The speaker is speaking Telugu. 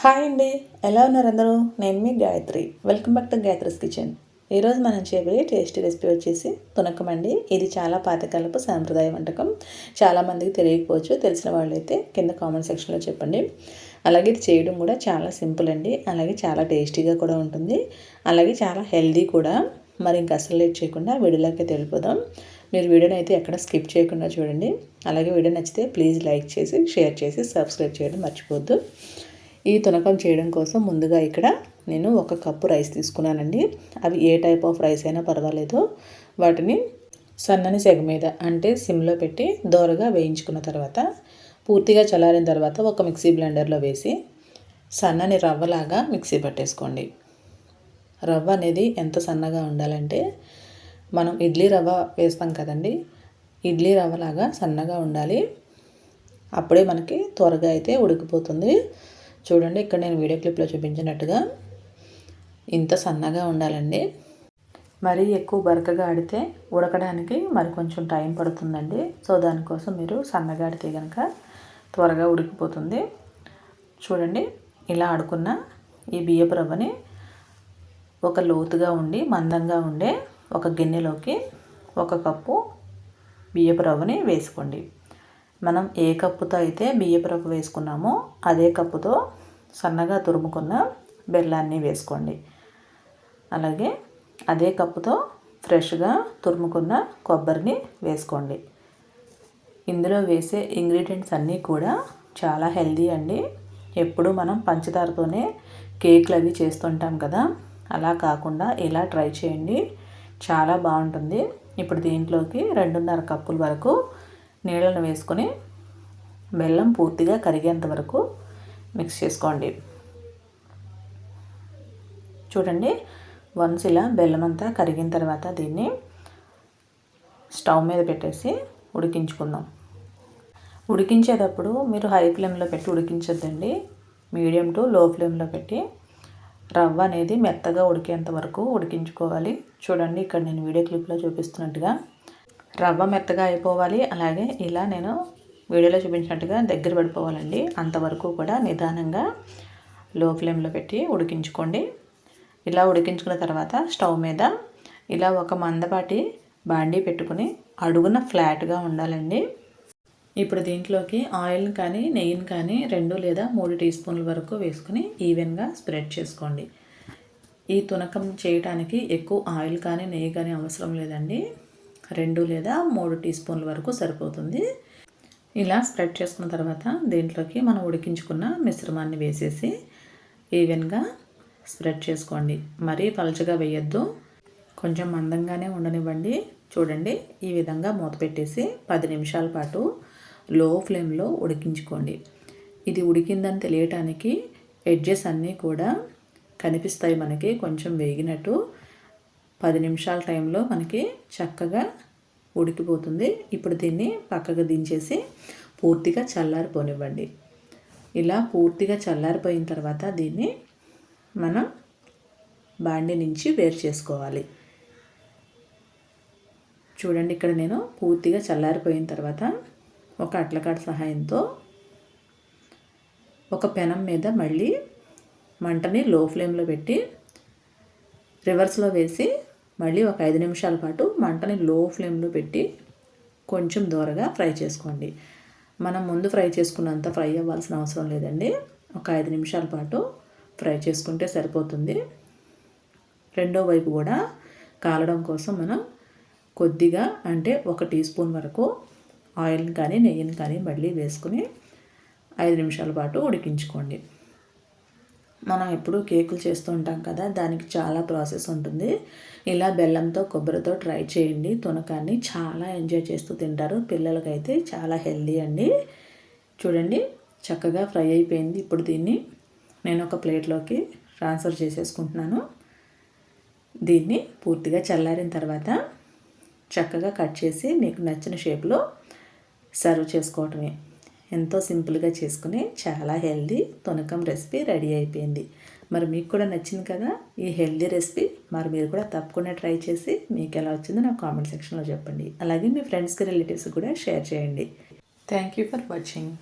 హాయ్ అండి, ఎలా ఉన్నారు అందరూ? నేను మీ Gayatri. Welcome back to Gayatri's kitchen. ఈరోజు మనం చేయబోయే టేస్టీ రెసిపీ వచ్చేసి తునకం అండి. ఇది చాలా పాతకాలపు సాంప్రదాయ వంటకం. చాలామందికి తెలియకపోవచ్చు, తెలిసిన వాళ్ళైతే కింద కామెంట్ సెక్షన్లో చెప్పండి. అలాగే ఇది చేయడం కూడా చాలా సింపుల్ అండి. అలాగే చాలా టేస్టీగా కూడా ఉంటుంది. అలాగే చాలా హెల్దీ కూడా. మరి ఇంకా అసలు లేట్ చేయకుండా వీడియోలోకి వెళ్ళిపోదాం. మీరు వీడియోని అయితే ఎక్కడ స్కిప్ చేయకుండా చూడండి. అలాగే వీడియో నచ్చితే ప్లీజ్ లైక్ చేసి, షేర్ చేసి, సబ్స్క్రైబ్ చేయడం మర్చిపోవద్దు. ఈ తునకం చేయడం కోసం ముందుగా ఇక్కడ నేను 1 కప్పు రైస్ తీసుకున్నానండి. అవి ఏ టైప్ ఆఫ్ రైస్ అయినా పర్వాలేదు. వాటిని సన్నని సెగ మీద అంటే సిమ్లో పెట్టి దోరగా వేయించుకున్న తర్వాత పూర్తిగా చల్లారిన తర్వాత ఒక మిక్సీ బ్లెండర్లో వేసి సన్నని రవ్వలాగా మిక్సీ పట్టేసుకోండి. రవ్వ అనేది ఎంత సన్నగా ఉండాలంటే మనం ఇడ్లీ రవ్వ వేస్తాం కదండి, ఇడ్లీ రవ్వలాగా సన్నగా ఉండాలి. అప్పుడే మనకి త్వరగా అయితే ఉడికిపోతుంది. చూడండి, ఇక్కడ నేను వీడియో క్లిప్లో చూపించినట్టుగా ఇంత సన్నగా ఉండాలండి. మరీ ఎక్కువ బరకగా ఆడితే ఉడకడానికి మరి కొంచెం టైం పడుతుందండి. సో దానికోసం మీరు సన్నగా ఆడితే కనుక త్వరగా ఉడికిపోతుంది. చూడండి, ఇలా ఆడుకున్న ఈ బియ్యపు రవ్వని ఒక లోతుగా ఉండి మందంగా ఉండే ఒక గిన్నెలోకి 1 కప్పు బియ్యపు రవ్వని వేసుకోండి. మనం ఏ కప్పుతో అయితే బియ్యపు రవ్వ వేసుకున్నామో అదే కప్పుతో సన్నగా తురుముకున్న బెల్లాన్ని వేసుకోండి. అలాగే అదే కప్పుతో ఫ్రెష్గా తురుముకున్న కొబ్బరిని వేసుకోండి. ఇందులో వేసే ఇంగ్రీడియంట్స్ అన్నీ కూడా చాలా హెల్దీ అండి. ఎప్పుడు మనం పంచదారతోనే కేక్లు అవి చేస్తుంటాం కదా, అలా కాకుండా ఇలా ట్రై చేయండి, చాలా బాగుంటుంది. ఇప్పుడు దీంట్లోకి 2.5 కప్పుల వరకు నీళ్ళను వేసుకొని బెల్లం పూర్తిగా కరిగేంత వరకు మిక్స్ చేసుకోండి. చూడండి, వన్స్ ఇలా బెల్లం అంతా కరిగిన తర్వాత దీన్ని స్టవ్ మీద పెట్టేసి ఉడికించుకుందాం. ఉడికించేటప్పుడు మీరు హై ఫ్లేమ్లో పెట్టి ఉడికించొద్దండి. మీడియం టు లో ఫ్లేమ్లో పెట్టి రవ్వ అనేది మెత్తగా ఉడికేంత వరకు ఉడికించుకోవాలి. చూడండి, ఇక్కడ నేను వీడియో క్లిప్లో చూపిస్తున్నట్టుగా రవ్వ మెత్తగా అయిపోవాలి. అలాగే ఇలా నేను వీడియోలో చూపించినట్టుగా దగ్గర పడిపోవాలండి. అంతవరకు కూడా నిదానంగా లో ఫ్లేమ్లో పెట్టి ఉడికించుకోండి. ఇలా ఉడికించుకున్న తర్వాత స్టవ్ మీద ఇలా ఒక మందపాటి బాండీ పెట్టుకుని అడుగున ఫ్లాట్గా ఉండాలండి. ఇప్పుడు దీంట్లోకి ఆయిల్ని కానీ నెయ్యిని కానీ 2 లేదా 3 టీ స్పూన్ల వరకు వేసుకుని ఈవెన్గా స్ప్రెడ్ చేసుకోండి. ఈ తునకం చేయడానికి ఎక్కువ ఆయిల్ కానీ నెయ్యి కానీ అవసరం లేదండి. 2 లేదా 3 టీ స్పూన్ల వరకు సరిపోతుంది. ఇలా స్ప్రెడ్ చేసుకున్న తర్వాత దీంట్లోకి మనం ఉడికించుకున్న మిశ్రమాన్ని వేసేసి ఈవెన్గా స్ప్రెడ్ చేసుకోండి. మరీ పలచగా వేయొద్దు, కొంచెం మందంగానే ఉండనివ్వండి. చూడండి, ఈ విధంగా మూత పెట్టేసి 10 నిమిషాల పాటు లో ఫ్లేమ్లో ఉడికించుకోండి. ఇది ఉడికిందని తెలియటానికి ఎడ్జెస్ అన్నీ కూడా కనిపిస్తాయి మనకి కొంచెం వేగినట్టు. 10 నిమిషాల టైంలో మనకి చక్కగా ఉడికిపోతుంది. ఇప్పుడు దీన్ని పక్కకు దించేసి పూర్తిగా చల్లారిపోనివ్వండి. ఇలా పూర్తిగా చల్లారిపోయిన తర్వాత దీన్ని మనం బాండీ నుంచి వేరు చేసుకోవాలి. చూడండి, ఇక్కడ నేను పూర్తిగా చల్లారిపోయిన తర్వాత ఒక అట్లకాడ సహాయంతో ఒక పెనం మీద మళ్ళీ మంటని లో ఫ్లేమ్లో పెట్టి రివర్స్లో వేసి మళ్ళీ ఒక 5 నిమిషాల పాటు మంటని లో ఫ్లేమ్లో పెట్టి కొంచెం దూరగా ఫ్రై చేసుకోండి. మనం ముందు ఫ్రై చేసుకున్నంత ఫ్రై అవ్వాల్సిన అవసరం లేదండి. ఒక 5 నిమిషాల పాటు ఫ్రై చేసుకుంటే సరిపోతుంది. రెండో వైపు కూడా కాలడం కోసం మనం కొద్దిగా అంటే 1 టీ స్పూన్ వరకు ఆయిల్ని కానీ నెయ్యిని కానీ మళ్ళీ వేసుకుని 5 నిమిషాల పాటు ఉడికించుకోండి. మనం ఎప్పుడూ కేకులు చేస్తూ ఉంటాం కదా, దానికి చాలా ప్రాసెస్ ఉంటుంది. ఇలా బెల్లంతో కొబ్బరితో ట్రై చేయండి. తునకాన్ని చాలా ఎంజాయ్ చేస్తూ తింటారు. పిల్లలకైతే చాలా హెల్దీ అండి. చూడండి, చక్కగా ఫ్రై అయిపోయింది. ఇప్పుడు దీన్ని నేను ఒక ప్లేట్లోకి ట్రాన్స్ఫర్ చేసేసుకుంటున్నాను. దీన్ని పూర్తిగా చల్లారిన తర్వాత చక్కగా కట్ చేసి మీకు నచ్చిన షేప్లో సర్వ్ చేసుకోవటమే. ఎంతో సింపుల్గా చేసుకుని చాలా హెల్దీ తునకం రెసిపీ రెడీ అయిపోయింది. మరి మీకు కూడా నచ్చింది కదా ఈ హెల్దీ రెసిపీ. మరి మీరు కూడా తప్పకుండా ట్రై చేసి మీకు ఎలా వచ్చిందో నాకు కామెంట్ సెక్షన్లో చెప్పండి. అలాగే మీ ఫ్రెండ్స్కి రిలేటివ్స్కి కూడా షేర్ చేయండి. Thank you for watching.